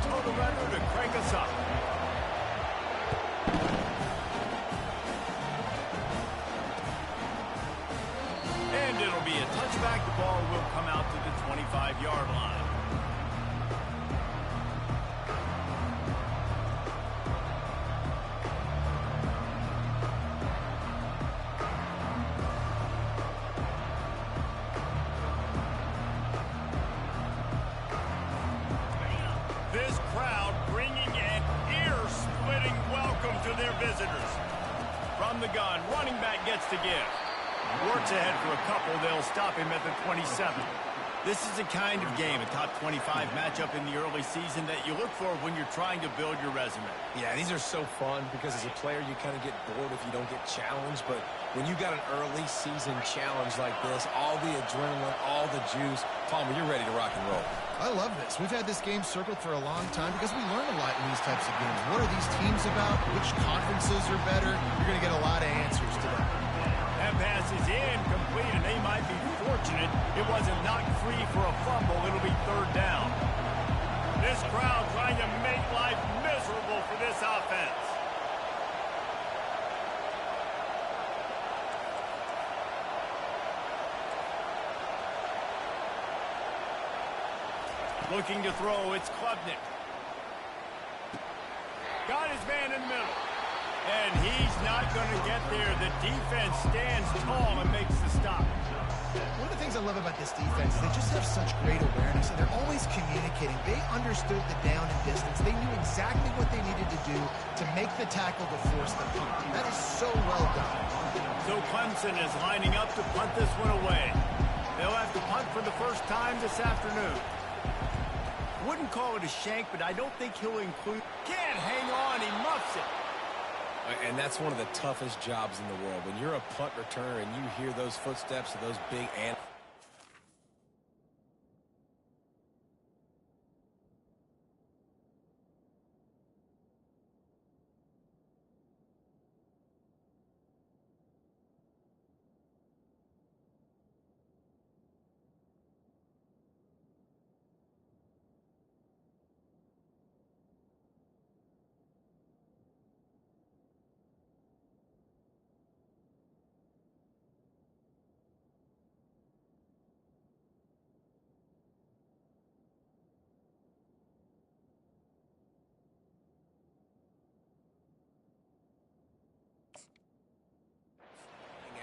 toe the runner to crank us up. And it'll be a touchback. The ball will come out to the 25-yard line. This crowd bringing an ear-splitting welcome to their visitors. From the gun, running back gets to give. Works ahead for a couple. They'll stop him at the 27. This is the kind of game, a top 25 matchup in the early season that you look for when you're trying to build your resume. Yeah, these are so fun because as a player, you kind of get bored if you don't get challenged. But when you got an early season challenge like this, all the adrenaline, all the juice, Palmer, you're ready to rock and roll. I love this. We've had this game circled for a long time because we learn a lot in these types of games. What are these teams about? Which conferences are better? You're going to get a lot of answers to that. That pass is incomplete, and they might be fortunate it wasn't knocked free for a fumble. It'll be third down. This crowd trying to make life miserable for this offense. Looking to throw, it's Klubnik. Got his man in the middle. And he's not going to get there. The defense stands tall and makes the stop. One of the things I love about this defense is they just have such great awareness, and they're always communicating. They understood the down and distance. They knew exactly what they needed to do to make the tackle to force the punt. That is so well done. So Clemson is lining up to punt this one away. They'll have to punt for the first time this afternoon. Wouldn't call it a shank, but I don't think he'll include. Can't hang on. He muffs it. And that's one of the toughest jobs in the world. When you're a punt returner and you hear those footsteps of those big ants.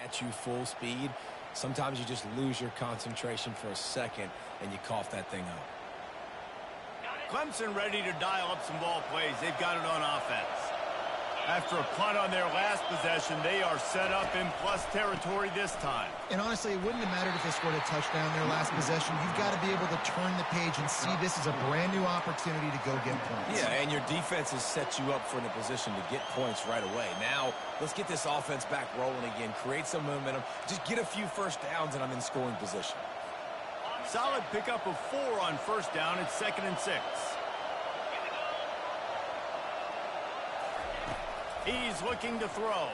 At you full speed, sometimes you just lose your concentration for a second and you cough that thing up. Clemson ready to dial up some ball plays. They've got it on offense. After a punt on their last possession, they are set up in plus territory this time. And honestly, it wouldn't have mattered if they scored a touchdown their last possession. You've got to be able to turn the page and see this as a brand new opportunity to go get points. Yeah, and your defense has set you up for in a position to get points right away. Now, let's get this offense back rolling again, create some momentum, just get a few first downs, and I'm in scoring position. Solid pickup of 4 on first down. It's 2nd and 6. He's looking to throw.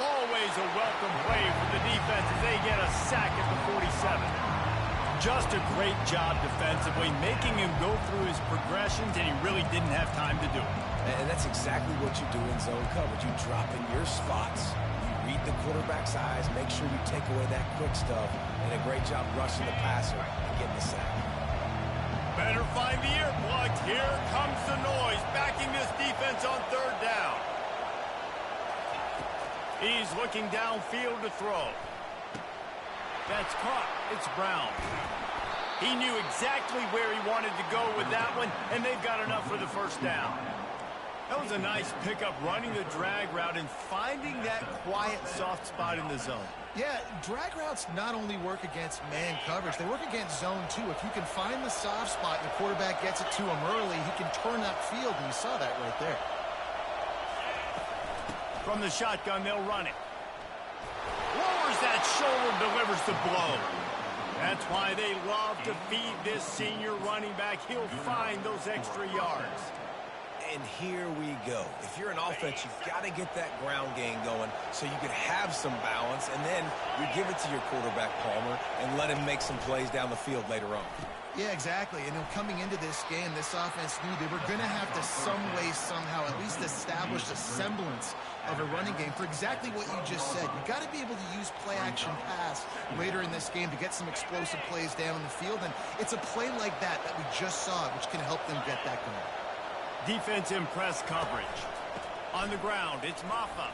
Always a welcome play for the defense as they get a sack at the 47. Just a great job defensively, making him go through his progressions, and he really didn't have time to do it. And that's exactly what you do in zone coverage. You drop in your spots. You read the quarterback's eyes, make sure you take away that quick stuff, and a great job rushing the passer and getting the sack. Better find the earplugs. Here comes the noise, backing this defense on third down. He's looking downfield to throw. That's caught. It's Brown. He knew exactly where he wanted to go with that one, and they've got enough for the first down. That was a nice pickup, running the drag route and finding that quiet, soft spot in the zone. Yeah, drag routes not only work against man coverage, they work against zone too. If you can find the soft spot and the quarterback gets it to him early, he can turn that field, and you saw that right there. From the shotgun, they'll run it. Lowers that shoulder, delivers the blow. That's why they love to feed this senior running back. He'll find those extra yards. And here we go. If you're an offense, you've got to get that ground game going so you can have some balance, and then you give it to your quarterback, Palmer, and let him make some plays down the field later on. Yeah, exactly. And coming into this game, this offense knew they were going to have to some way, somehow, at least establish a semblance of a running game for exactly what you just said. You got to be able to use play-action pass later in this game to get some explosive plays down the field. And it's a play like that we just saw, which can help them get that going. Defense in press coverage. On the ground, it's Maffa.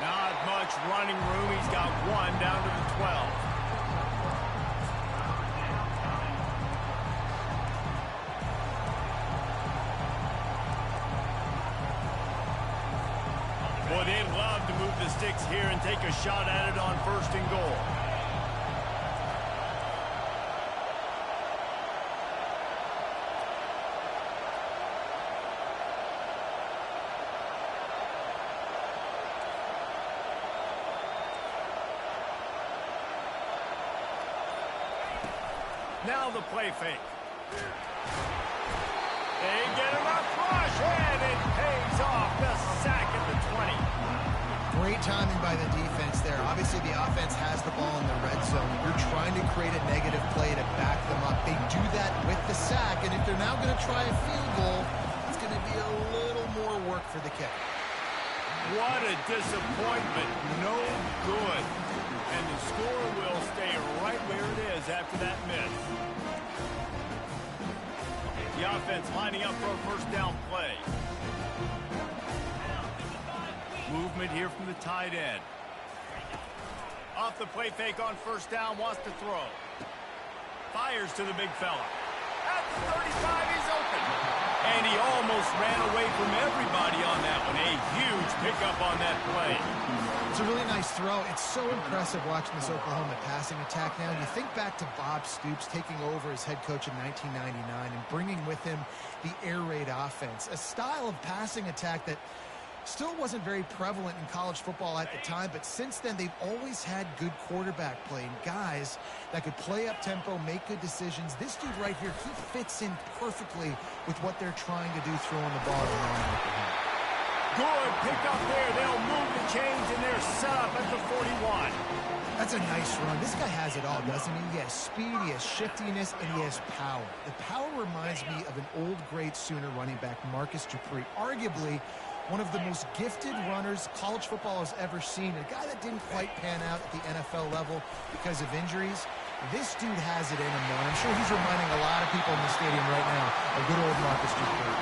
Not much running room. He's got one down to the 12. Boy, they'd love to move the sticks here and take a shot at it on 1st and goal. Now the play fake. They get him up rush, and it pays off. The sack at the 20. Great timing by the defense there. Obviously, the offense has the ball in the red zone. You're trying to create a negative play to back them up. They do that with the sack, and if they're now going to try a field goal, it's going to be a little more work for the kicker. What a disappointment. No good. And the score will stay right where it is after that miss. The offense lining up for a 1st down play. Movement here from the tight end. Off the play fake on 1st down, wants to throw. Fires to the big fella. At the 35, he's open. And he almost ran away from everybody on that one. A huge pickup on that play. It's a really nice throw. It's so impressive watching this Oklahoma passing attack now. You think back to Bob Stoops taking over as head coach in 1999 and bringing with him the air raid offense, a style of passing attack that still wasn't very prevalent in college football at the time, but since then they've always had good quarterback play and guys that could play up tempo, make good decisions. This dude right here, he fits in perfectly with what they're trying to do throwing the ball around Oklahoma. Good pick up there. They'll move the chains, and they're set up at the 41. That's a nice run. This guy has it all, doesn't he? He has speed, he has shiftiness, and he has power. The power reminds me of an old, great Sooner running back, Marcus Dupree, arguably one of the most gifted runners college football has ever seen. A guy that didn't quite pan out at the NFL level because of injuries. This dude has it in him, though. I'm sure he's reminding a lot of people in the stadium right now of good old Marcus Dupree.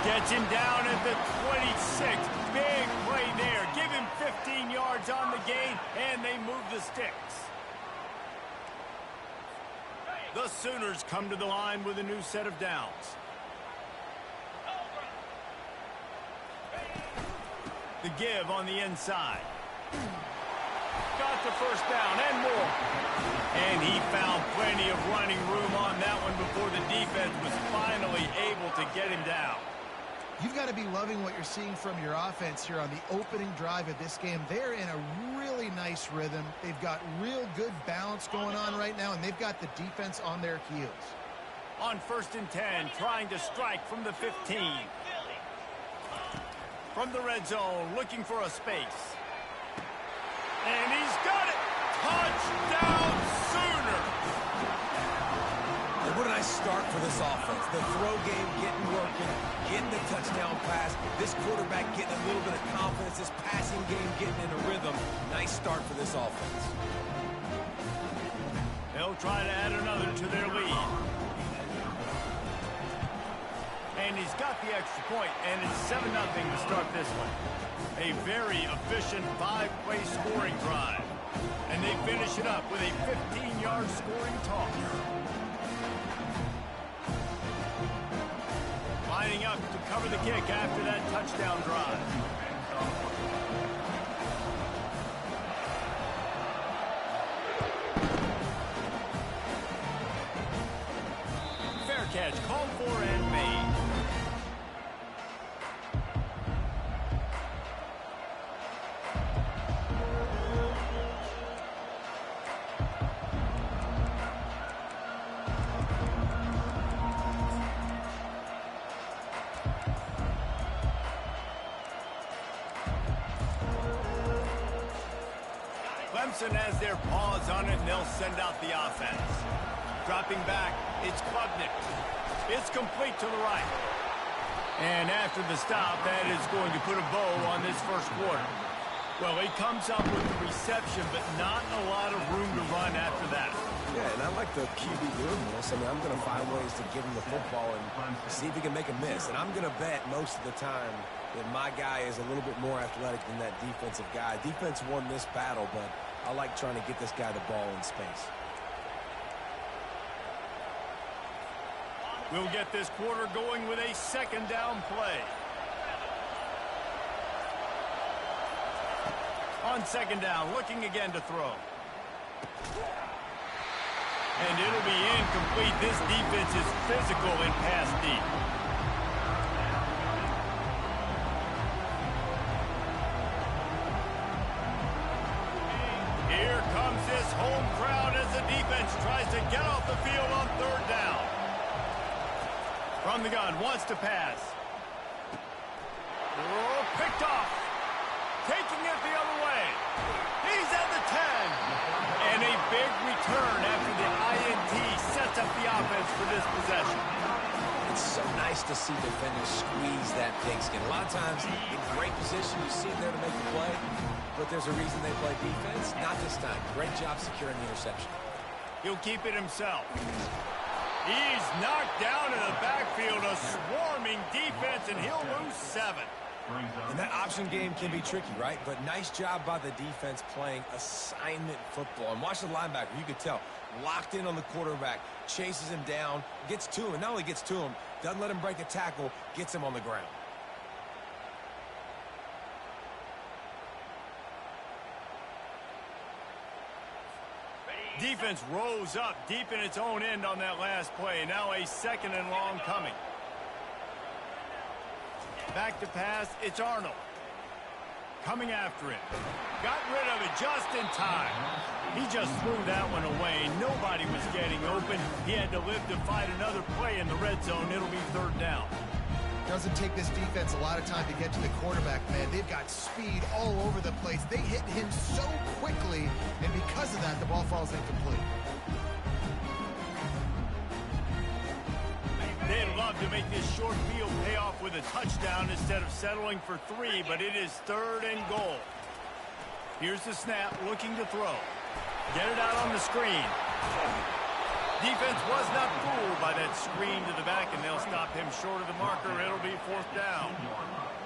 Gets him down at the 26. Big play there. Give him 15 yards on the gain, and they move the sticks. The Sooners come to the line with a new set of downs. The give on the inside. Got the 1st down and more. And he found plenty of running room on that one before the defense was finally able to get him down. You've got to be loving what you're seeing from your offense here on the opening drive of this game. They're in a really nice rhythm. They've got real good balance going on right now, and they've got the defense on their heels. On 1st and 10, trying to strike from the 15. From the red zone, looking for a space. And he's got it! Touchdown, Sooner! And what a nice start for this offense. The throw game getting working, getting the touchdown pass. This quarterback getting a little bit of confidence. This passing game getting in a rhythm. Nice start for this offense. They'll try to add another to their lead. And he's got the extra point, and it's 7-0 to start this one. A very efficient 5-play scoring drive. And they finish it up with a 15-yard scoring toss. Lining up to cover the kick after that touchdown drive. Fair catch called for and made. Clemson has their paws on it, and they'll send out the offense. Dropping back, it's Klubnik. It's complete to the right. And after the stop, that is going to put a bow on this first quarter. Well, he comes up with the reception, but not a lot of room to run after that. Yeah, and I like the QB doing this. I mean, I'm going to find ways to give him the football and see if he can make a miss. And I'm going to bet most of the time that my guy is a little bit more athletic than that defensive guy. Defense won this battle, but I like trying to get this guy the ball in space. We'll get this quarter going with a second down play. On second down, looking again to throw. And it'll be incomplete. This defense is physical in pass deep. Here comes this home crowd as the defense tries to get off the field on third down. From the gun, wants to pass. Oh, picked off. Taking it the other way. He's at the 10. And a big return after the INT sets up the offense for this possession. It's so nice to see defenders squeeze that pigskin. A lot of times, in great position, you see him there to make the play, but there's a reason they play defense. Not this time. Great job securing the interception. He'll keep it himself. He's knocked down in the backfield, a swarming defense, and he'll lose 7. And that option game can be tricky, right? But nice job by the defense playing assignment football. And watch the linebacker. You could tell. Locked in on the quarterback. Chases him down. Gets to him. And not only gets to him, doesn't let him break a tackle. Gets him on the ground. Defense rose up deep in its own end on that last play. Now a second and long coming. Back to pass, it's Arnold. Coming after it. Got rid of it just in time. He just threw that one away. Nobody was getting open. He had to live to fight another play in the red zone. It'll be third down. Doesn't take this defense a lot of time to get to the quarterback, man. They've got speed all over the place. They hit him so quickly, and because of that, the ball falls incomplete. They'd love to make this short field pay off with a touchdown instead of settling for 3, but it is third and goal. Here's the snap, looking to throw. Get it out on the screen. Defense was not fooled by that screen to the back, and they'll stop him short of the marker. It'll be fourth down.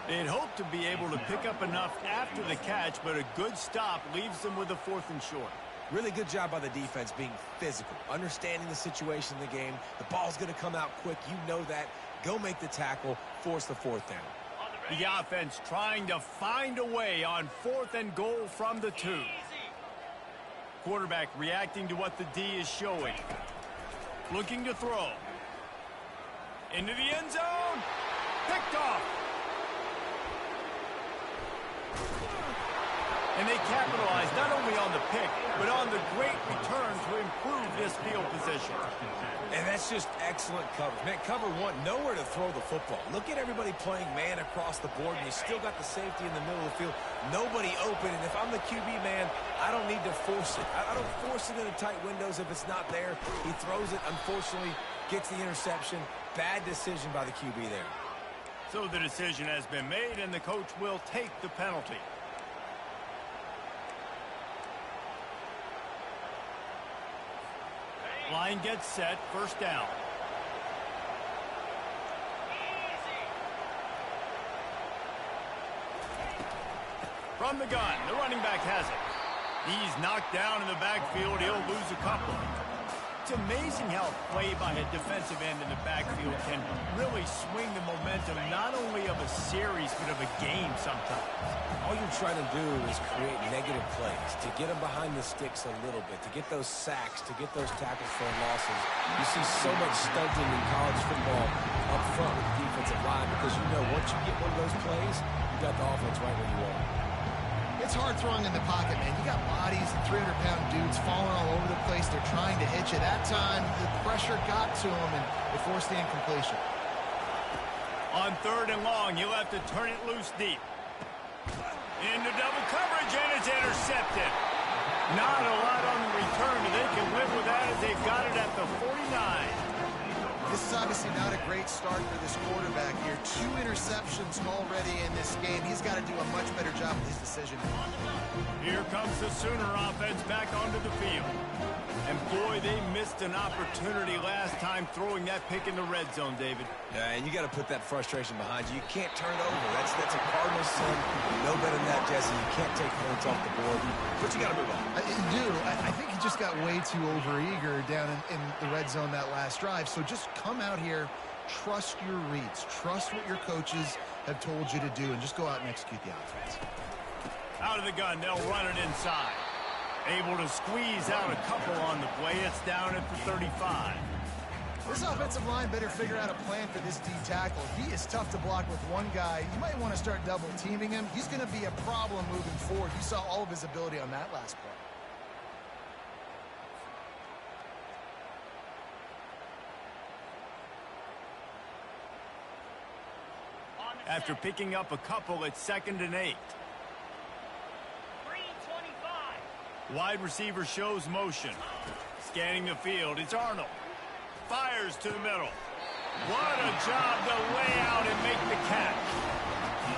They'd hoped to be able to pick up enough after the catch, but a good stop leaves them with a 4th and short. Really good job by the defense being physical, understanding the situation in the game. The ball's going to come out quick. You know that. Go make the tackle, force the 4th down. The offense trying to find a way on 4th and goal from the 2. Quarterback reacting to what the D is showing. Looking to throw. Into the end zone. Picked off. And they capitalize not only on the pick, but on the great return to improve this field position. And that's just excellent coverage. Man, cover 1, nowhere to throw the football. Look at everybody playing man across the board, and you still got the safety in the middle of the field. Nobody open, and if I'm the QB man, I don't need to force it. I don't force it into tight windows if it's not there. He throws it, unfortunately, gets the interception. Bad decision by the QB there. So the decision has been made, and the coach will take the penalty. Line gets set, first down. From the gun, the running back has it. He's knocked down in the backfield. He'll lose a couple. It's amazing how play by a defensive end in the backfield can really swing the momentum not only of a series but of a game sometimes. All you're trying to do is create negative plays, to get them behind the sticks a little bit, to get those sacks, to get those tackles for losses. You see so much stunting in college football up front with the defensive line because you know once you get one of those plays, you got the offense right where you want it. It's hard throwing in the pocket, man. You got bodies and 300-pound dudes falling all over the place. They're trying to hit you. That time, the pressure got to him, and it forced the incompletion. On third and long, you'll have to turn it loose deep. Into double coverage, and it's intercepted. Not a lot on the return, but they can live with that as they've got it at the 49. This is obviously not a great start for this quarterback here. 2 interceptions already in this game. He's got to do a much better job with his decision. Here comes the Sooner offense back onto the field. And boy, they missed an opportunity last time throwing that pick in the red zone, David. Yeah, and you got to put that frustration behind you. You can't turn it over. That's a Cardinals sin. No better than that, Jesse. You can't take points off the board, but you got to move on. I think he just got way too overeager down in the red zone that last drive. So just come out here, trust your reads, trust what your coaches have told you to do, and just go out and execute the offense. Out of the gun, they'll run it inside. Able to squeeze out a couple on the play. It's down at the 35. This offensive line better figure out a plan for this D tackle. He is tough to block with one guy. You might want to start double teaming him. He's going to be a problem moving forward. You saw all of his ability on that last play. After picking up a couple, it's 2nd and 8. Wide receiver shows motion. Scanning the field, it's Arnold. Fires to the middle. What a job to lay out and make the catch.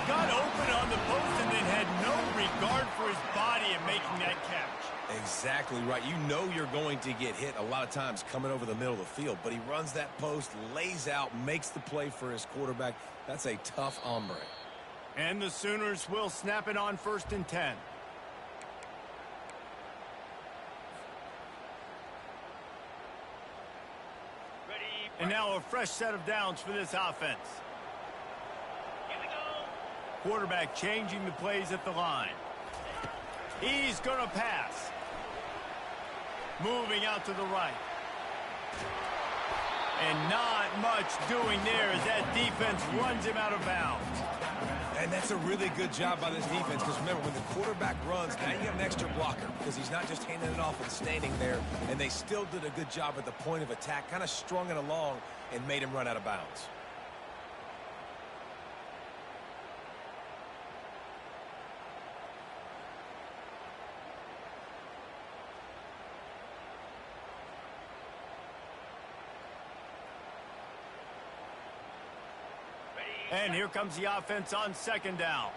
Got open on the post and then had no regard for his body in making that catch. Exactly right. You know you're going to get hit a lot of times coming over the middle of the field, but he runs that post, lays out, makes the play for his quarterback. That's a tough hombre. And the Sooners will snap it on 1st and 10. And now a fresh set of downs for this offense. Here we go. Quarterback changing the plays at the line. He's going to pass. Moving out to the right. And not much doing there as that defense runs him out of bounds. And that's a really good job by this defense, because remember, when the quarterback runs, now you have an extra blocker, because he's not just handing it off and standing there, and they still did a good job at the point of attack, kind of strung it along and made him run out of bounds. And here comes the offense on 2nd down.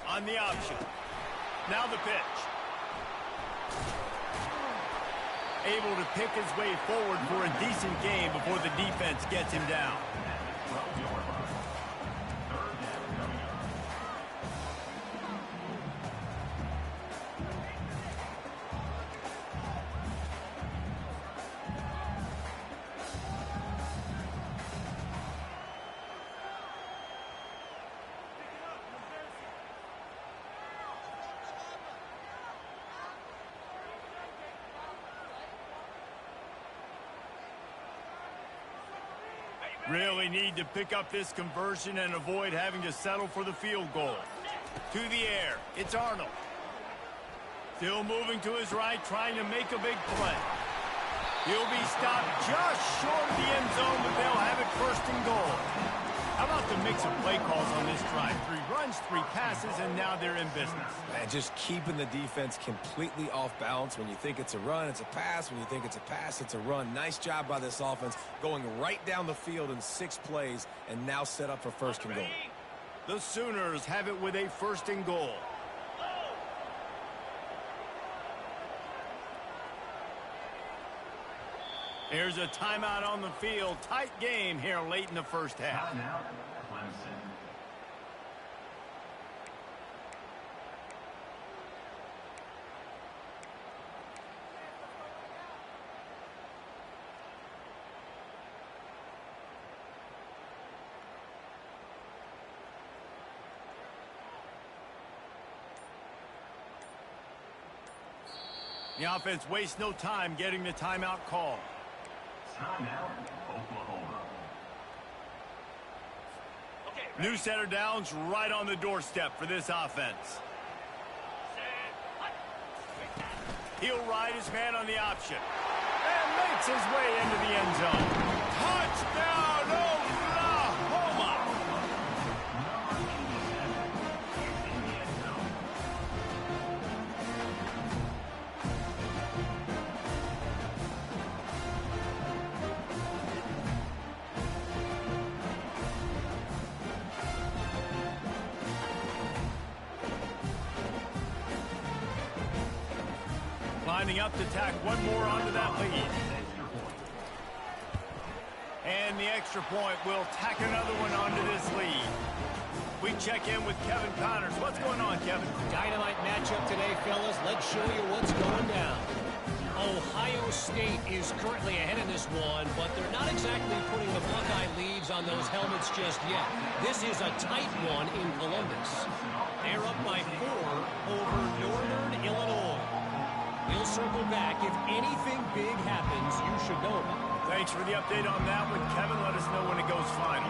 On the option. Now the pitch. Able to pick his way forward for a decent game before the defense gets him down. Really need to pick up this conversion and avoid having to settle for the field goal. To the air, it's Arnold. Still moving to his right, trying to make a big play. He'll be stopped just short of the end zone, but they'll have it 1st and goal. How about the mix of play calls on this drive? 3 runs, 3 passes, and now they're in business. And just keeping the defense completely off balance. When you think it's a run, it's a pass. When you think it's a pass, it's a run. Nice job by this offense, going right down the field in 6 plays, and now set up for 1st and goal. The Sooners have it with a 1st and goal. Here's a timeout on the field. Tight game here late in the 1st half. The offense wastes no time getting the timeout call. Timeout, Oklahoma. New set of downs right on the doorstep for this offense. He'll ride his man on the option. And makes his way into the end zone. Touchdown, Oklahoma! Lining up to tack one more onto that lead. And the extra point will tack another one onto this lead. We check in with Kevin Connors. What's going on, Kevin? Dynamite matchup today, fellas. Let's show you what's going down. Ohio State is currently ahead in this one, but they're not exactly putting the Buckeye leads on those helmets just yet. This is a tight one in Columbus. They're up by 4 over Northern Illinois. We'll circle back. If anything big happens, you should know about it. Thanks for the update on that one, Kevin. Let us know when it goes final.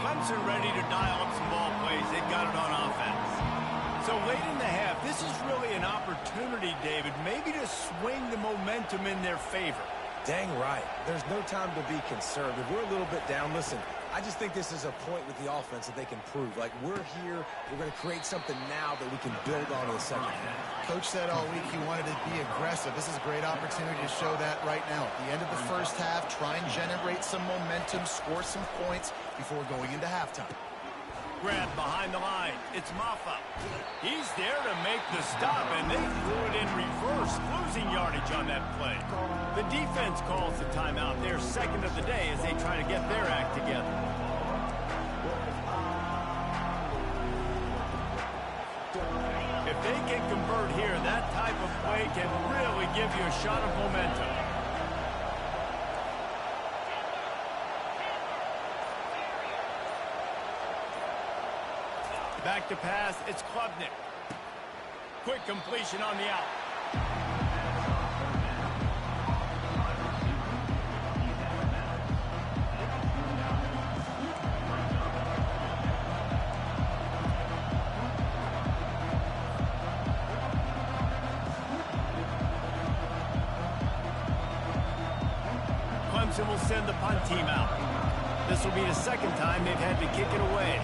Clemson ready to dial up some ball plays. They've got it on offense. So late in the half, this is really an opportunity, David, maybe to swing the momentum in their favor. Dang right. There's no time to be concerned. If we're a little bit down, listen, I just think this is a point with the offense that they can prove. Like, we're here, we're going to create something now that we can build on in the second half. Coach said all week he wanted to be aggressive. This is a great opportunity to show that right now. At the end of the first half, try and generate some momentum, score some points before going into halftime. Grab behind the line. It's Maffa. He's there to make the stop, and they threw it in reverse, losing yardage on that play. The defense calls the timeout. Their second of the day as they try to get their act together. If they can convert here, that type of play can really give you a shot of momentum. Back to pass, it's Klubnik. Quick completion on the out. Clemson will send the punt team out. This will be the second time they've had to kick it away.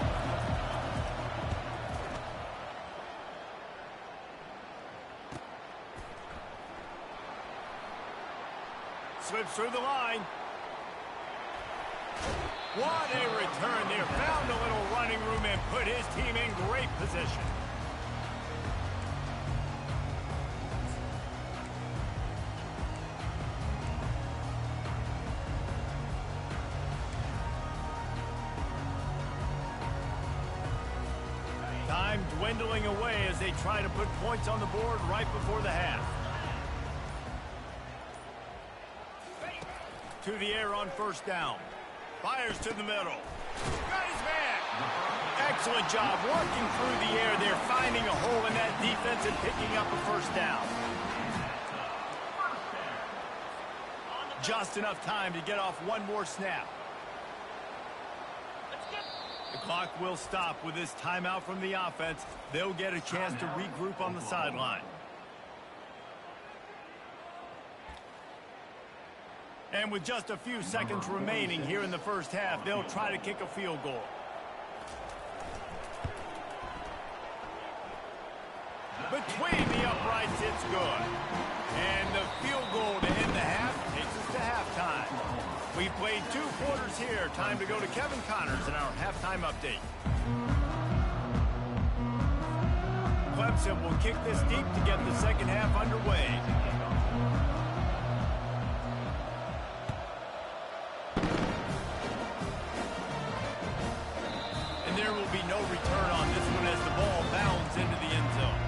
Slips through the line. What a return there. Found a little running room and put his team in great position. Time dwindling away as they try to put points on the board right before the half. To the air on first down. Fires to the middle. Got his man. Excellent job working through the air. They're finding a hole in that defense and picking up a first down. Just enough time to get off one more snap. The clock will stop with this timeout from the offense. They'll get a chance to regroup on the sideline. And with just a few seconds remaining here in the first half, they'll try to kick a field goal. Between the uprights, it's good. And the field goal to end the half takes us to halftime. We've played 2 quarters here. Time to go to Kevin Connors in our halftime update. Clemson will kick this deep to get the second half underway. And there will be no return on this one as the ball bounds into the end zone.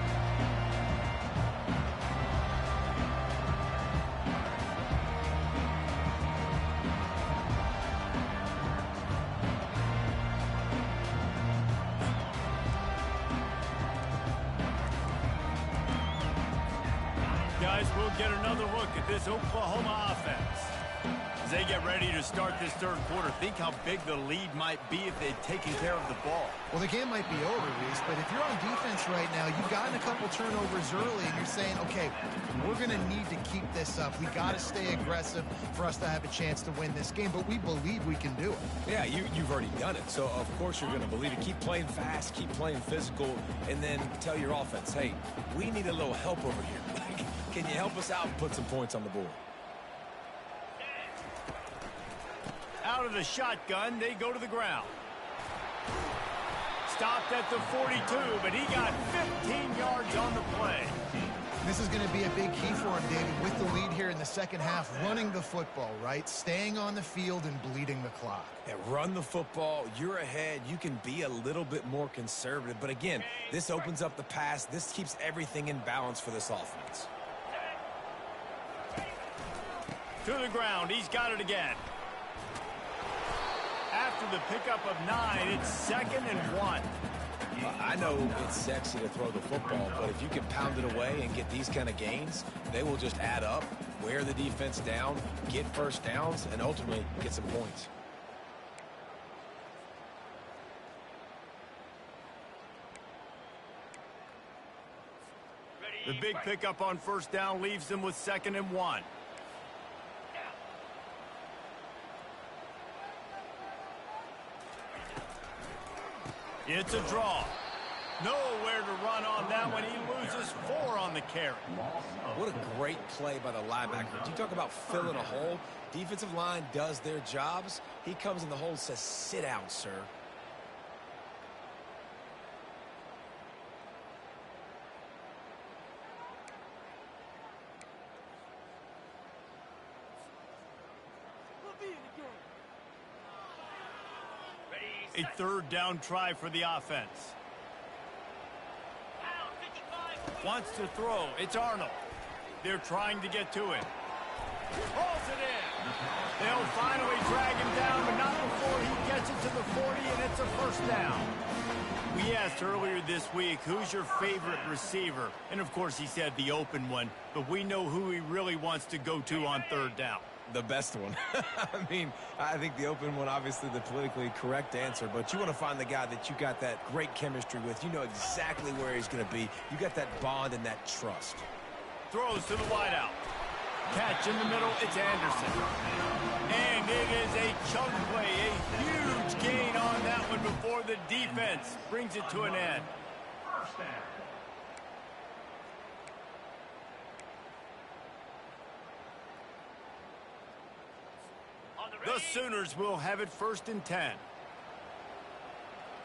Guys, we'll get another look at this Oklahoma offense. As they get ready to start this third quarter, think how big the lead might be if they'd taken care of the ball. Well, the game might be over, Reese, but if you're on defense right now, you've gotten a couple turnovers early, and you're saying, okay, we're going to need to keep this up. We got to stay aggressive for us to have a chance to win this game, but we believe we can do it. Yeah, you've already done it, so of course you're going to believe it. Keep playing fast, keep playing physical, and then tell your offense, hey, we need a little help over here. Can you help us out and put some points on the board? Out of the shotgun, they go to the ground. Stopped at the 42, but he got 15 yards on the play. This is going to be a big key for him, David, with the lead here in the second half, running the football, right? Staying on the field and bleeding the clock. Yeah, run the football. You're ahead. You can be a little bit more conservative. But again, this opens up the pass. This keeps everything in balance for this offense. To the ground. He's got it again. After the pickup of 9, it's 2nd and 1. I know it's sexy to throw the football, but if you can pound it away and get these kind of gains, they will just add up, wear the defense down, get first downs, and ultimately get some points. The big pickup on first down leaves them with 2nd and 1. It's a draw. Nowhere to run on that one. He loses 4 on the carry. What a great play by the linebacker. You talk about filling a hole. Defensive line does their jobs. He comes in the hole and says, sit down, sir. A 3rd down try for the offense. Wants to throw. It's Arnold. They're trying to get to it. Pulls it in. They'll finally drag him down, but not before he gets it to the 40, and it's a first down. We asked earlier this week, who's your favorite receiver? And, of course, he said the open one, but we know who he really wants to go to on 3rd down. The best one. I mean, I think the open one, obviously the politically correct answer, but you want to find the guy that you got that great chemistry with. You know exactly where he's going to be. You got that bond and that trust. Throws to the wideout. Catch in the middle, it's Anderson. And it is a chunk play, a huge gain on that one before the defense brings it to an end. First down. The Sooners will have it 1st and 10.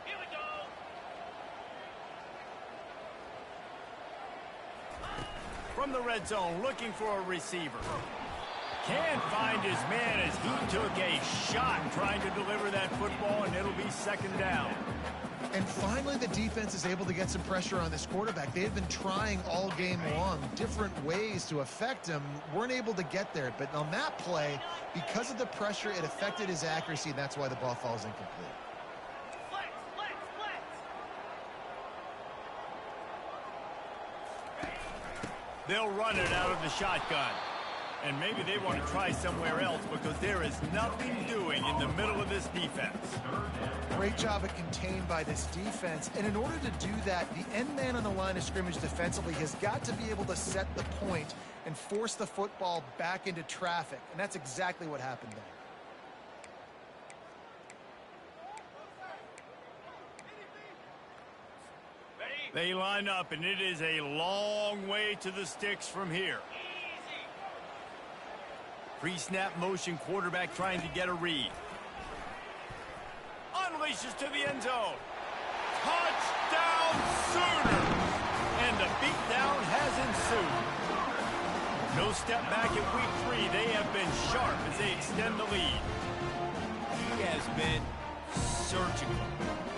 Here we go. From the red zone, looking for a receiver. Can't find his man as he took a shot trying to deliver that football, and it'll be 2nd down. And finally, the defense is able to get some pressure on this quarterback. They had been trying all game long different ways to affect him, weren't able to get there. But on that play, because of the pressure, it affected his accuracy, and that's why the ball falls incomplete. They'll run it out of the shotgun. And maybe they want to try somewhere else because there is nothing doing in the middle of this defense. Great job at contained by this defense. And in order to do that, the end man on the line of scrimmage defensively has got to be able to set the point and force the football back into traffic. And that's exactly what happened there. They line up, and it is a long way to the sticks from here. Pre-snap motion quarterback trying to get a read. Unleashes to the end zone. Touchdown Sooners! And the beatdown has ensued. No step back at week 3. They have been sharp as they extend the lead. He has been surgical.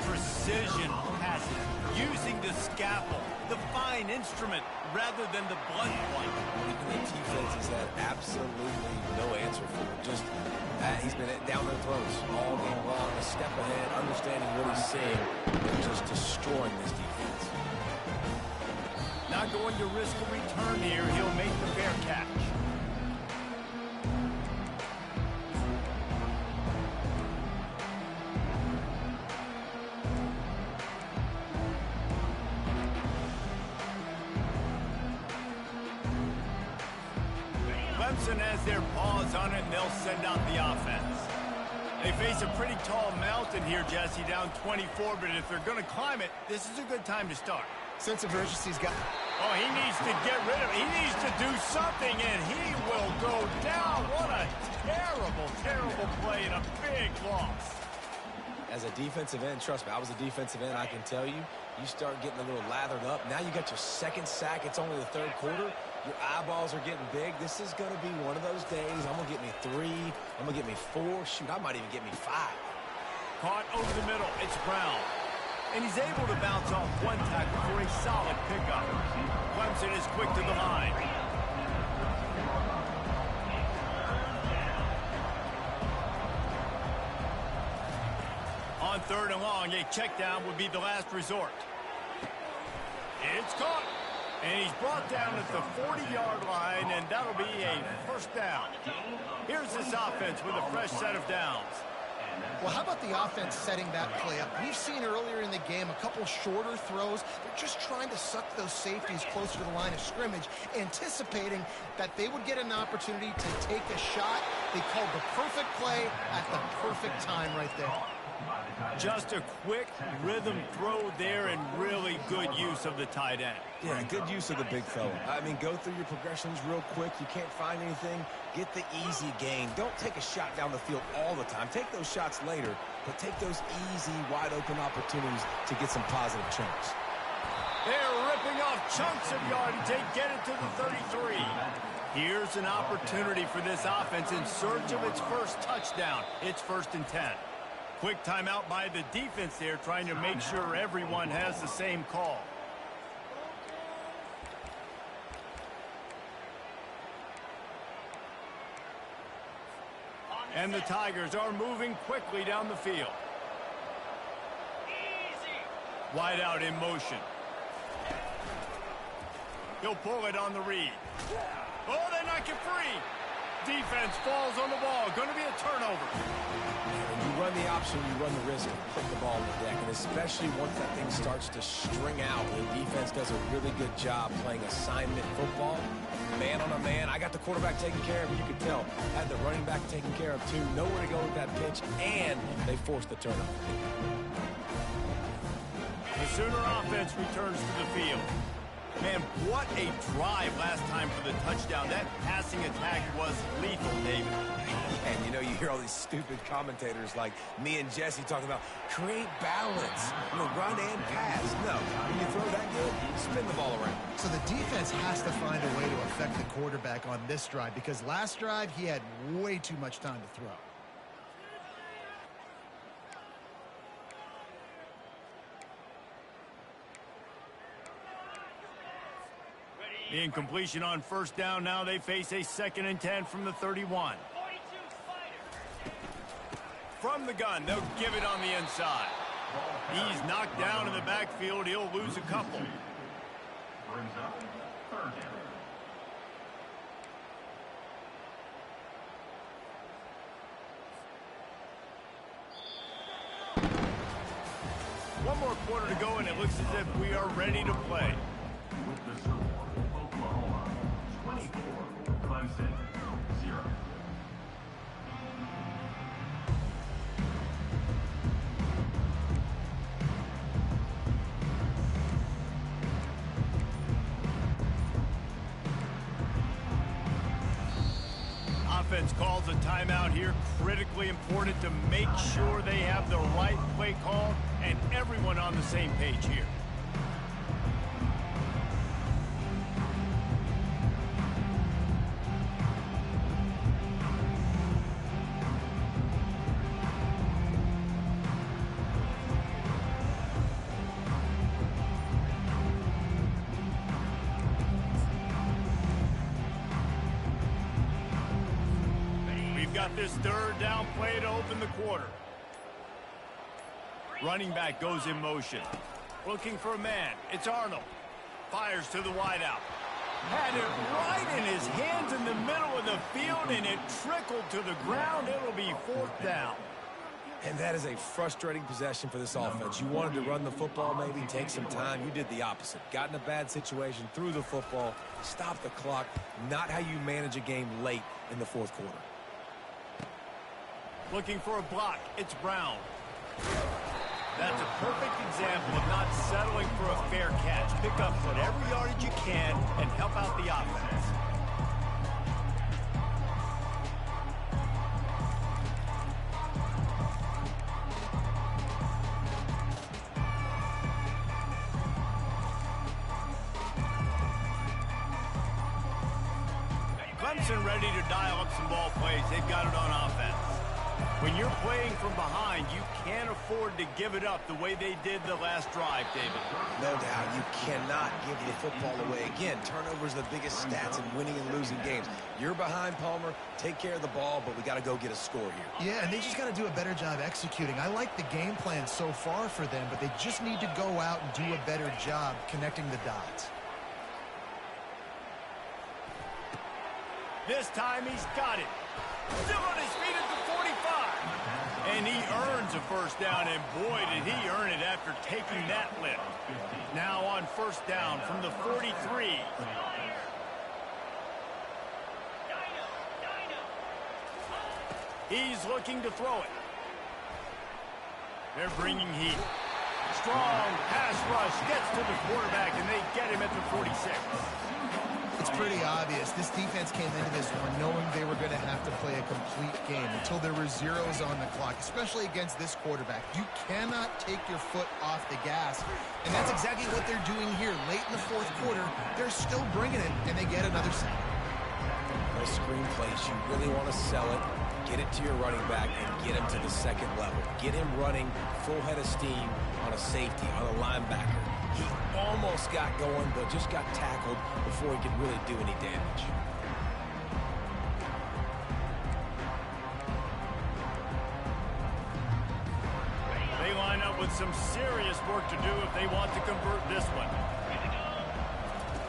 Precision passes. Using the scalpel, the fine instrument, rather than the blunt one. Even the defense has had absolutely no answer for him. Just, he's been down their throats all game long, a step ahead, understanding what he's seeing, and just destroying this defense. Not going to risk a return here. He'll make the fair catch. Clemson has their paws on it, and they'll send out the offense. They face a pretty tall mountain here, Jesse, down 24, but if they're going to climb it, this is a good time to start. Sense of urgency's got... Oh, he needs to get rid of it. He needs to do something, and he will go down. What a terrible, terrible play and a big loss. As a defensive end, trust me, I was a defensive end, I can tell you, you start getting a little lathered up. Now you got your second sack. It's only the third quarter. Your eyeballs are getting big. This is going to be one of those days. I'm going to get me 3. I'm going to get me 4. Shoot, I might even get me 5. Caught over the middle. It's Brown. And he's able to bounce off one tackle for a solid pickup. Clemson is quick to the line. On 3rd and long, a check down would be the last resort. It's caught. And he's brought down at the 40-yard line, and that'll be a first down. Here's this offense with a fresh set of downs. Well, how about the offense setting that play up? We've seen earlier in the game a couple shorter throws. They're just trying to suck those safeties closer to the line of scrimmage, anticipating that they would get an opportunity to take a shot. They called the perfect play at the perfect time right there. Just a quick rhythm throw there and really good use of the tight end. Yeah, good use of the big fella. I mean, go through your progressions real quick. You can't find anything. Get the easy gain. Don't take a shot down the field all the time. Take those shots later, but take those easy, wide-open opportunities to get some positive chunks. They're ripping off chunks of yardage. They get it to the 33. Here's an opportunity for this offense in search of its first touchdown. It's 1st and 10. Quick timeout by the defense there, trying to make sure everyone has the same call. And the Tigers are moving quickly down the field. Wide out in motion. He'll pull it on the read. Oh, they knock it free. Defense falls on the ball. Going to be a turnover. When you run the option, you run the risk of putting the ball on the deck, and especially once that thing starts to string out, the defense does a really good job playing assignment football. Man on a man. I got the quarterback taken care of. You could tell. Had the running back taken care of, too. Nowhere to go with that pitch, and they forced the turnover. The Sooner offense returns to the field. Man, what a drive last time for the touchdown. That passing attack was lethal, David. And, you know, you hear all these stupid commentators like me and Jesse talking about create balance, run and pass. No, when you throw that good, spin the ball around. So the defense has to find a way to affect the quarterback on this drive, because last drive he had way too much time to throw. The incompletion on 1st down. Now they face a 2nd and 10 from the 31. From the gun, they'll give it on the inside. He's knocked down in the backfield. He'll lose a couple. Brings up 3rd down. One more quarter to go, and it looks as if we are ready to play. With the score, Oklahoma 24, Clemson 0. Offense calls a timeout here. Critically important to make sure they have the right play call and everyone on the same page here. Got this 3rd down play to open the quarter. Running back goes in motion. Looking for a man. It's Arnold. Fires to the wideout. Had it right in his hands in the middle of the field, and it trickled to the ground. It'll be 4th down. And that is a frustrating possession for this offense. You wanted to run the football, maybe take some time. You did the opposite. Got in a bad situation, threw the football, stopped the clock. Not how you manage a game late in the 4th quarter. Looking for a block. It's Brown. That's a perfect example of not settling for a fair catch. Pick up whatever yardage you can and help out the offense. Clemson ready to dial up some ball plays. They've got it on offense. When you're playing from behind, you can't afford to give it up the way they did the last drive, David. No doubt, you cannot give the football away. Again, turnovers are the biggest stats in winning and losing games. You're behind, Palmer. Take care of the ball, but we got to go get a score here. Yeah, and they just got to do a better job executing. I like the game plan so far for them, but they just need to go out and do a better job connecting the dots. This time he's got it. Still on his feet at the 45. And he earns a first down, and boy, did he earn it after taking that lift. Now on first down from the 43. He's looking to throw it. They're bringing heat. Strong pass rush gets to the quarterback, and they get him at the 46. It's pretty obvious. This defense came into this one knowing they were going to have to play a complete game until there were zeros on the clock, especially against this quarterback. You cannot take your foot off the gas, and that's exactly what they're doing here. Late in the fourth quarter, they're still bringing it, and they get another sack. Those screen plays, you really want to sell it, get it to your running back, and get him to the second level. Get him running full head of steam on a safety, on a linebacker. He almost got going, but just got tackled before he could really do any damage. They line up with some serious work to do if they want to convert this one.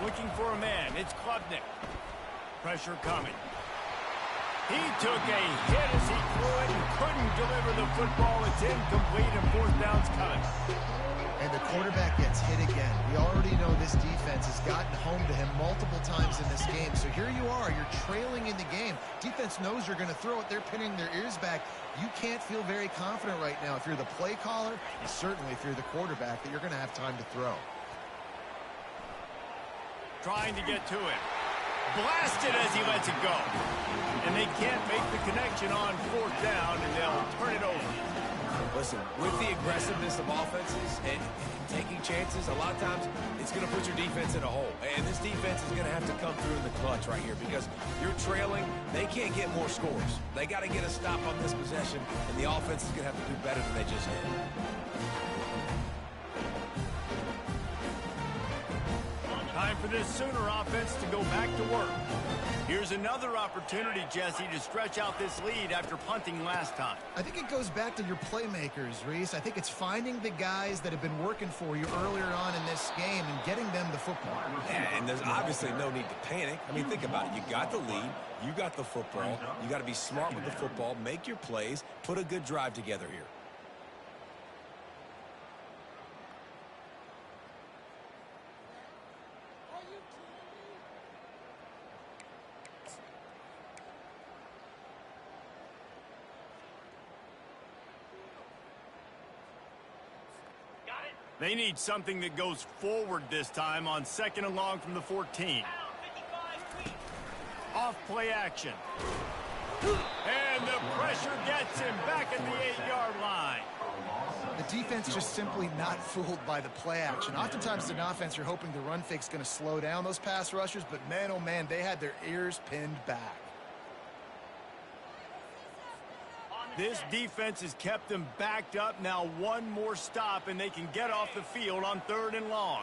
Looking for a man. It's Klubnik. Pressure coming. He took a hit as he threw it and couldn't deliver the football. It's incomplete and fourth down's coming. And the quarterback gets hit again. We already know this defense has gotten home to him multiple times in this game. So here you are. You're trailing in the game. Defense knows you're going to throw it. They're pinning their ears back. You can't feel very confident right now if you're the play caller, and certainly if you're the quarterback, that you're going to have time to throw. Trying to get to it. Blasted as he lets it go. And they can't make the connection on fourth down, and they'll turn it over. Listen, with the aggressiveness of offenses and taking chances, a lot of times it's going to put your defense in a hole. And this defense is going to have to come through in the clutch right here because you're trailing. They can't get more scores. They got to get a stop on this possession, and the offense is going to have to do better than they just did. Time for this Sooner offense to go back to work. Here's another opportunity, Jesse, to stretch out this lead after punting last time. I think it goes back to your playmakers, Reese. I think it's finding the guys that have been working for you earlier on in this game and getting them the football. Yeah, and there's obviously no need to panic. I mean, think about it. You got the lead. You got the football. You got to be smart with the football. Make your plays. Put a good drive together here. They need something that goes forward this time on second and long from the 14. Off play action. And the pressure gets him back at the 8-yard line. The defense just simply not fooled by the play action. Oftentimes as an offense, you're hoping the run fake's going to slow down those pass rushers, but man, oh man, they had their ears pinned back. This defense has kept them backed up. Now one more stop, and they can get off the field on third and long.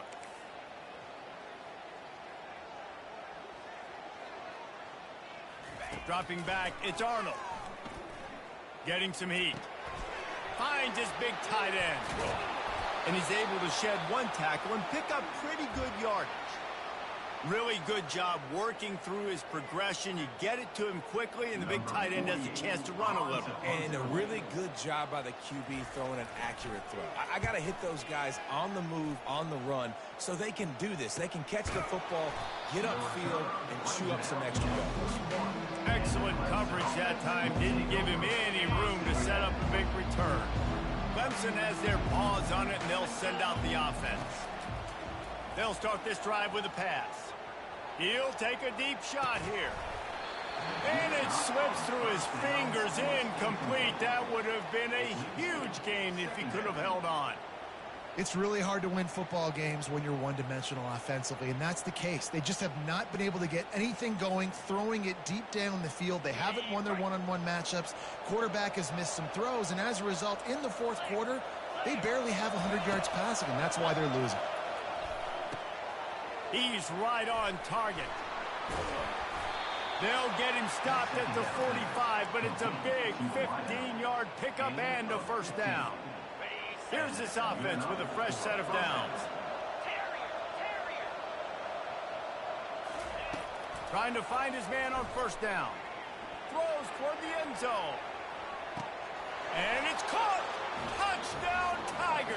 Dropping back, it's Arnold. Getting some heat. Finds his big tight end. And he's able to shed one tackle and pick up pretty good yardage. Really good job working through his progression. You get it to him quickly, and the big tight end has a chance to run a little. And a really good job by the QB throwing an accurate throw. I got to hit those guys on the move, on the run, so they can do this. They can catch the football, get upfield, and chew up some extra yards. Excellent coverage that time. Didn't give him any room to set up a big return. Clemson has their paws on it, and they'll send out the offense. They'll start this drive with a pass. He'll take a deep shot here. And it slips through his fingers, incomplete. That would have been a huge gain if he could have held on. It's really hard to win football games when you're one-dimensional offensively, and that's the case. They just have not been able to get anything going, throwing it deep down the field. They haven't won their one-on-one matchups. Quarterback has missed some throws, and as a result, in the fourth quarter, they barely have 100 yards passing, and that's why they're losing. He's right on target. They'll get him stopped at the 45, but it's a big 15-yard pickup and a first down. Here's this offense with a fresh set of downs. Trying to find his man on first down. Throws toward the end zone. And it's caught. Touchdown, Tigers.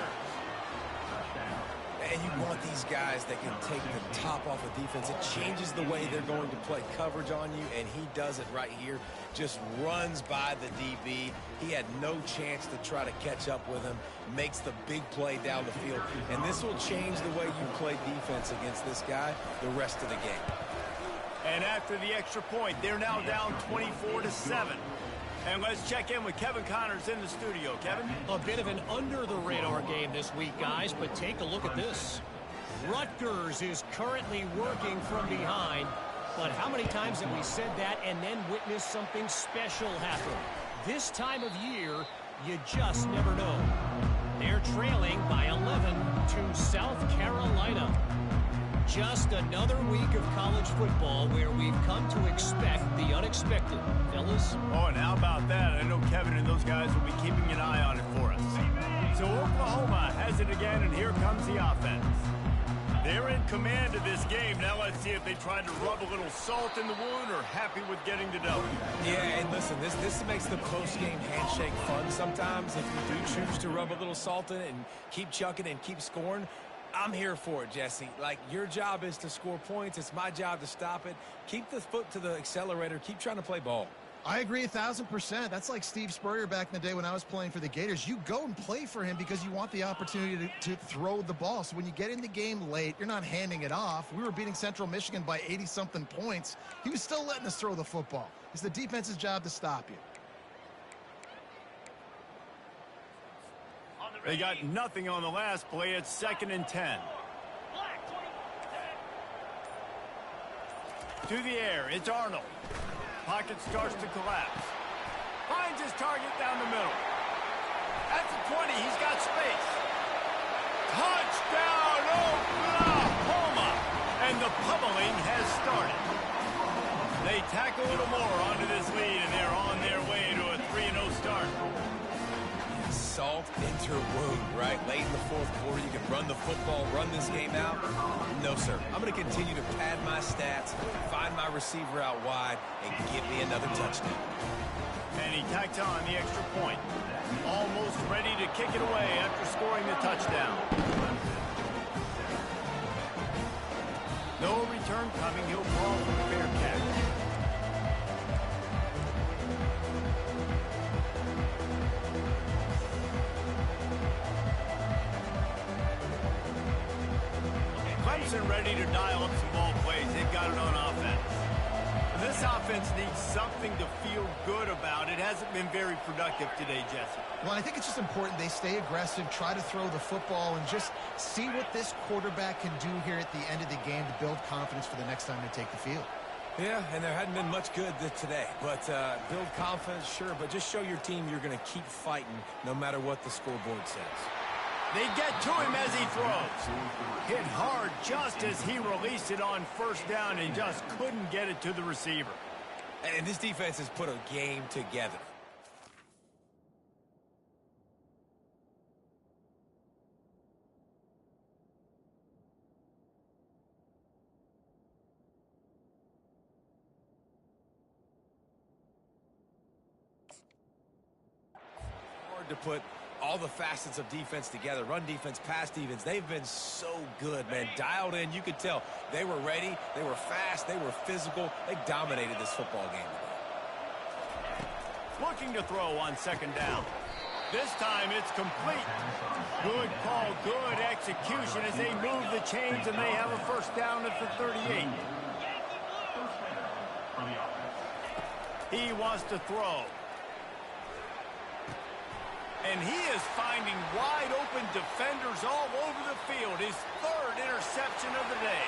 And you want these guys that can take the top off of defense. It changes the way they're going to play coverage on you, and he does it right here. Just runs by the DB. He had no chance to try to catch up with him. Makes the big play down the field. And this will change the way you play defense against this guy the rest of the game. And after the extra point, they're now down 24-7. And let's check in with Kevin Connors in the studio. Kevin? A bit of an under-the-radar game this week, guys, but take a look at this. Rutgers is currently working from behind, but how many times have we said that and then witnessed something special happen? This time of year, you just never know. They're trailing by 11 to South Carolina. Just another week of college football where we've come to expect the unexpected, fellas. Oh, and how about that? I know Kevin and those guys will be keeping an eye on it for us. So Oklahoma has it again, and here comes the offense. They're in command of this game. Now let's see if they tried to rub a little salt in the wound or happy with getting the W. Yeah, and listen, this makes the post-game handshake fun sometimes. If you do choose to rub a little salt in it and keep chucking and keep scoring, I'm here for it, Jesse. Like, your job is to score points. It's my job to stop it. Keep the foot to the accelerator. Keep trying to play ball. I agree 1,000%. That's like Steve Spurrier back in the day when I was playing for the Gators. You go and play for him because you want the opportunity to throw the ball. So when you get in the game late, you're not handing it off. We were beating Central Michigan by 80-something points. He was still letting us throw the football. It's the defense's job to stop you. They got nothing on the last play. It's 2nd and 10. To the air. It's Arnold. Pocket starts to collapse. Finds his target down the middle. At the 20, he's got space. Touchdown, Oklahoma! And the pummeling has started. They tack a little more onto this lead, and they're on their way to a 3-0 start. Salt into a wound, right? Late in the fourth quarter, you can run the football, run this game out. No, sir. I'm going to continue to pad my stats, find my receiver out wide, and get me another touchdown. And he tacked on the extra point. Almost ready to kick it away after scoring the touchdown. No return coming. He'll call for the Bearcats. Clemson ready to dial up some ball plays. They've got it on offense. This offense needs something to feel good about. It hasn't been very productive today, Jesse. Well, I think it's just important they stay aggressive, try to throw the football, and just see what this quarterback can do here at the end of the game to build confidence for the next time they take the field. Yeah, and there hadn't been much good today. But build confidence, sure, but just show your team you're going to keep fighting no matter what the scoreboard says. They get to him as he throws. Hit hard just as he released it on first down and just couldn't get it to the receiver. And this defense has put a game together. Hard to put all the facets of defense together. Run defense, pass defense. They've been so good, man. Dialed in. You could tell they were ready. They were fast. They were physical. They dominated this football game today. Looking to throw on second down. This time it's complete. Good call, good execution as they move the chains and they have a first down at the 38. He wants to throw. And he is finding wide open defenders all over the field. His third interception of the day.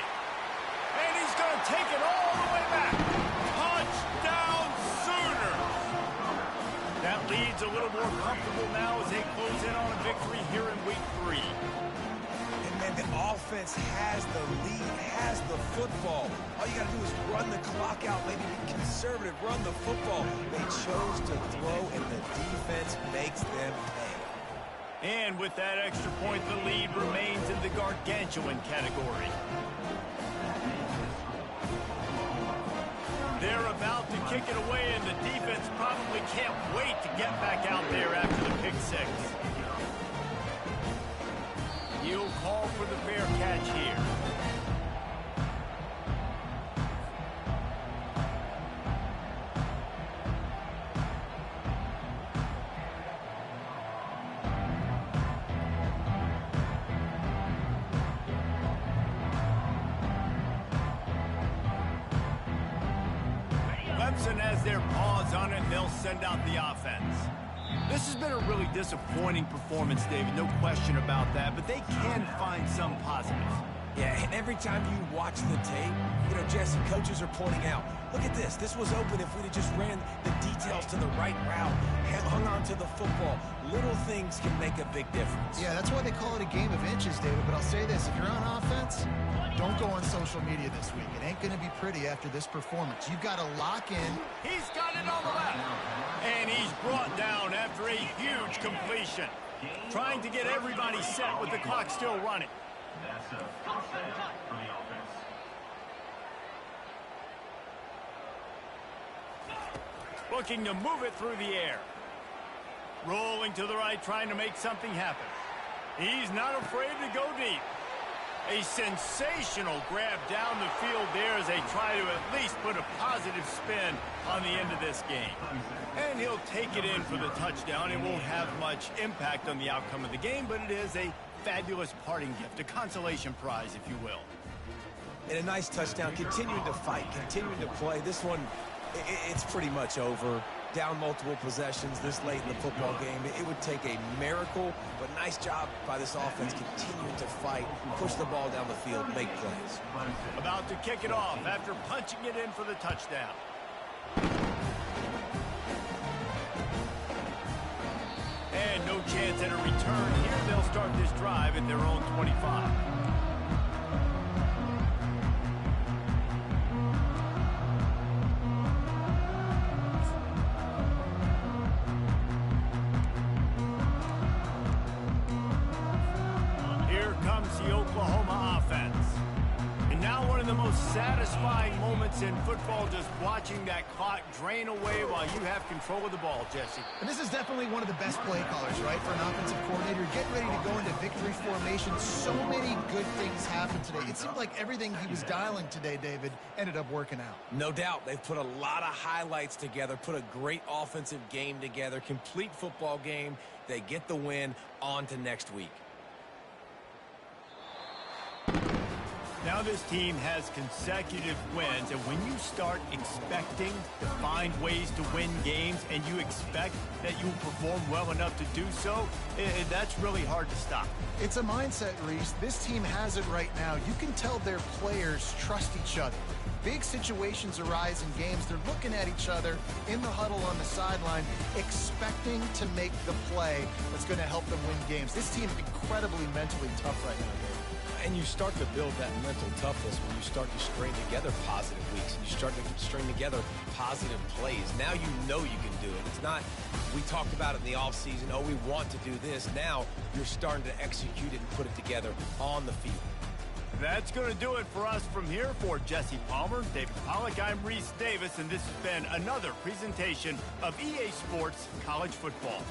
And he's going to take it all the way back. Touchdown Sooners! That lead's a little more comfortable now as they close in on a victory here in Week 3. And, man, the offense has the lead, has the football. All you got to do is run the clock out, maybe be conservative, run the football. They chose to throw, and the defense makes them pay. And with that extra point, the lead remains in the gargantuan category. They're about to kick it away, and the defense probably can't wait to get back out there after the pick six. He'll call for the fair catch here. Clemson has their paws on it, and they'll send out the offense. This has been a really disappointing performance, David, no question about that, but they can find some positives. Yeah, and every time you watch the tape, Jesse, coaches are pointing out, look at this. This was open if we'd have just ran the details to the right route, hung on to the football. Little things can make a big difference. Yeah, that's why they call it a game of inches, David. But I'll say this, if you're on offense, don't go on social media this week. It ain't going to be pretty after this performance. You've got to lock in. He's got it on the left. And he's brought down after a huge completion. Trying to get everybody set with the clock still running. That's a first down for the offense. Looking to move it through the air. Rolling to the right, trying to make something happen. He's not afraid to go deep. A sensational grab down the field there as they try to at least put a positive spin on the end of this game. And he'll take it in for the touchdown. It won't have much impact on the outcome of the game, but it is a fabulous parting gift, a consolation prize, if you will. And a nice touchdown, continuing to fight, continuing to play. This one, it's pretty much over. Down multiple possessions this late in the football game. It would take a miracle, but nice job by this offense continuing to fight, push the ball down the field, make plays. About to kick it off after punching it in for the touchdown. And no chance at a return here. They'll start this drive at their own 25. Satisfying moments in football, just watching that clock drain away while you have control of the ball, Jesse. And this is definitely one of the best play callers, right, for an offensive coordinator. Getting ready to go into victory formation. So many good things happened today. It seemed like everything he was dialing today, David, ended up working out. No doubt. They've put a lot of highlights together, put a great offensive game together, complete football game. They get the win. On to next week. Now this team has consecutive wins, and when you start expecting to find ways to win games and you expect that you will perform well enough to do so, that's really hard to stop. It's a mindset, Reese. This team has it right now. You can tell their players trust each other. Big situations arise in games. They're looking at each other in the huddle on the sideline, expecting to make the play that's going to help them win games. This team is incredibly mentally tough right now, Dave. And you start to build that mental toughness when you start to string together positive weeks and you start to string together positive plays. Now you know you can do it. It's not, we talked about it in the offseason, oh, we want to do this. Now you're starting to execute it and put it together on the field. That's going to do it for us from here. For Jesse Palmer, David Pollack, I'm Reese Davis, and this has been another presentation of EA Sports College Football.